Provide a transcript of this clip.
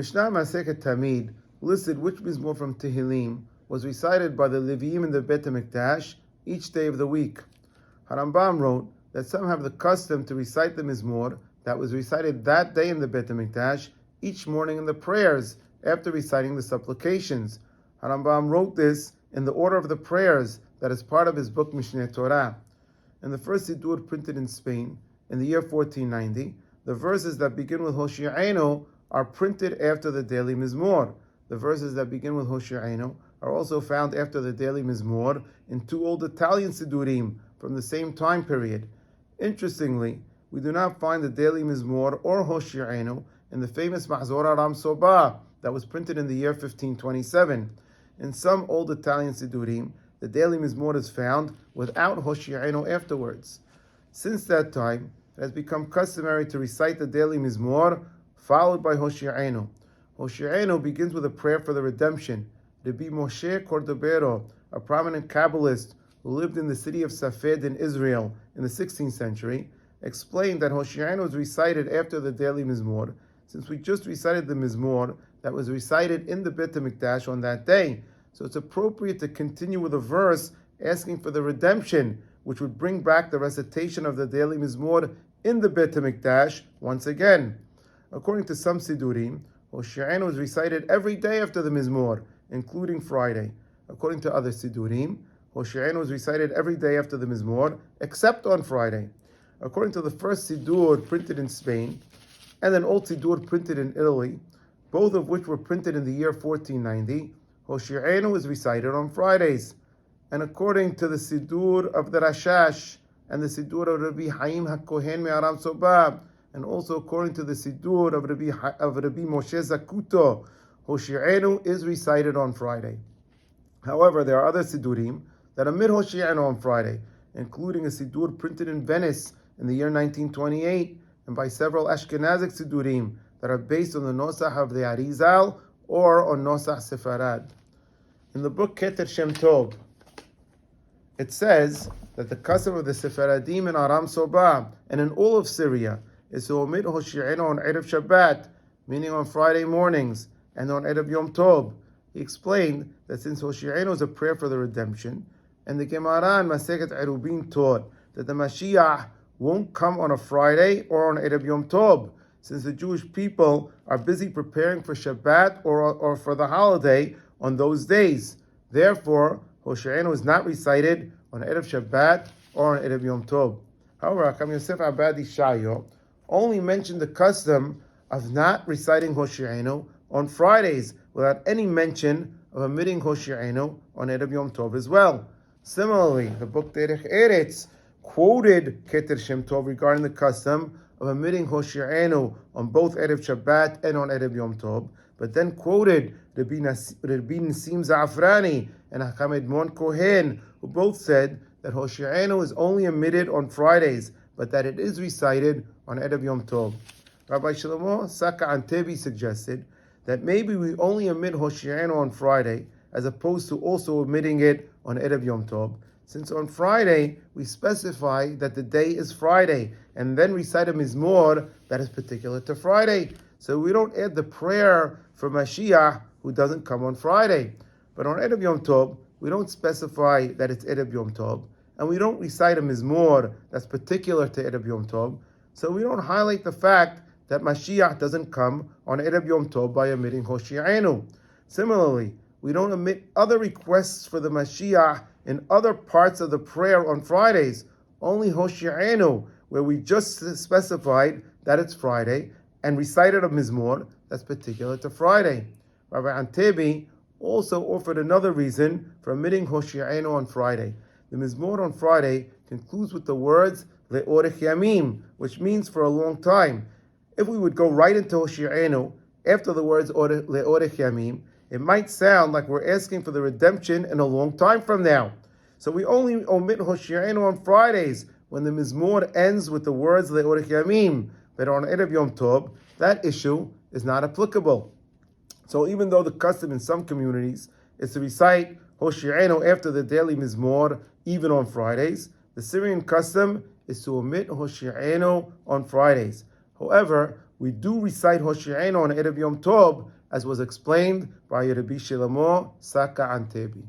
Mishnah Masechet Tamid listed which mizmor from Tehillim was recited by the Leviim in the Beit HaMikdash each day of the week. Harambam wrote that some have the custom to recite the mizmor that was recited that day in the Beit HaMikdash each morning in the prayers after reciting the supplications. Harambam wrote this in the order of the prayers that is part of his book Mishneh Torah. In the first Siddur printed in Spain in the year 1490, the verses that begin with Hoshi'enu are printed after the daily Mizmor. The verses that begin with Hoshi'enu are also found after the daily Mizmor in two old Italian Siddurim from the same time period. Interestingly, we do not find the daily Mizmor or Hoshi'enu in the famous Mahzor Aram Soba that was printed in the year 1527. In some old Italian Siddurim, the daily Mizmor is found without Hoshi'enu afterwards. Since that time, it has become customary to recite the daily Mizmor followed by Hoshi'enu. Hoshi'enu begins with a prayer for the redemption. Rabbi Moshe Cordobero, a prominent Kabbalist who lived in the city of Safed in Israel in the 16th century, explained that Hoshi'enu is recited after the daily Mizmor, since we just recited the Mizmor that was recited in the Beit HaMikdash on that day. So it's appropriate to continue with a verse asking for the redemption, which would bring back the recitation of the daily Mizmor in the Beit HaMikdash once again. According to some Siddurim, Hoshi'enu is recited every day after the Mizmor, including Friday. According to other Siddurim, Hoshi'enu is recited every day after the Mizmor, except on Friday. According to the first Siddur printed in Spain, and an old Siddur printed in Italy, both of which were printed in the year 1490, Hoshi'enu is recited on Fridays. And according to the Siddur of the Rashash, and the Siddur of Rabbi Haim HaKohen Me'aram Sobab, and also according to the Siddur of Rabbi Moshe Zakuto, Hoshi'enu is recited on Friday. However, there are other Siddurim that omit Hoshi'enu on Friday, including a Siddur printed in Venice in the year 1928, and by several Ashkenazic Siddurim that are based on the Nosach of the Arizal or on Nosach Sefarad. In the book Keter Shem Tov, it says that the custom of the Sephardim in Aram Soba and in all of Syria is to omit Hoshi'enu on Erev Shabbat, meaning on Friday mornings, and on Erev Yom Tov. He explained that since Hoshi'enu is a prayer for the redemption, and the Gemara in Masechet Erubin taught that the Mashiach won't come on a Friday or on Erev Yom Tov, since the Jewish people are busy preparing for Shabbat or for the holiday on those days. Therefore, Hoshi'enu is not recited on Erev Shabbat or on Erev Yom Tov. However, Hakam Yosef Abadi Shayo only mentioned the custom of not reciting Hoshi'enu on Fridays without any mention of omitting Hoshi'enu on Erev Yom Tov as well. Similarly, the book Derech Eretz quoted Keter Shem Tov regarding the custom of omitting Hoshi'enu on both Erev Shabbat and on Erev Yom Tov, but then quoted Rabbi Nisim Za'afrani and Hakam Edmon Kohen, who both said that Hoshi'enu is only omitted on Fridays, but that it is recited on Erev Yom Tov. Rabbi Shlomo Saka Antebi suggested that maybe we only omit Hoshi'enu on Friday, as opposed to also omitting it on Erev Yom Tov, since on Friday we specify that the day is Friday, and then recite a Mizmor that is particular to Friday. So we don't add the prayer for Mashiach who doesn't come on Friday. But on Erev Yom Tov, we don't specify that it's Erev Yom Tov, and we don't recite a Mizmor that's particular to Erev Yom Tov, so we don't highlight the fact that Mashiach doesn't come on Erev Yom Tov by omitting Hoshi'enu. Similarly, we don't omit other requests for the Mashiach in other parts of the prayer on Fridays, only Hoshi'enu, where we just specified that it's Friday, and recited a Mizmor that's particular to Friday. Rabbi Antebi also offered another reason for omitting Hoshi'enu on Friday. The Mizmor on Friday concludes with the words Le'orech Yamim, which means for a long time. If we would go right into Hoshi'enu after the words Le'orech Yamim, it might sound like we're asking for the redemption in a long time from now. So we only omit Hoshi'enu on Fridays when the Mizmor ends with the words Le'orech Yamim, but on Erev Yom Tov, that issue is not applicable. So even though the custom in some communities is to recite Hoshi'enu after the daily Mizmor, even on Fridays, the Syrian custom is to omit Hoshi'enu on Fridays. However, we do recite Hoshi'enu on Erev Yom Tov, as was explained by Rabbi Shlomo Saka Antebi.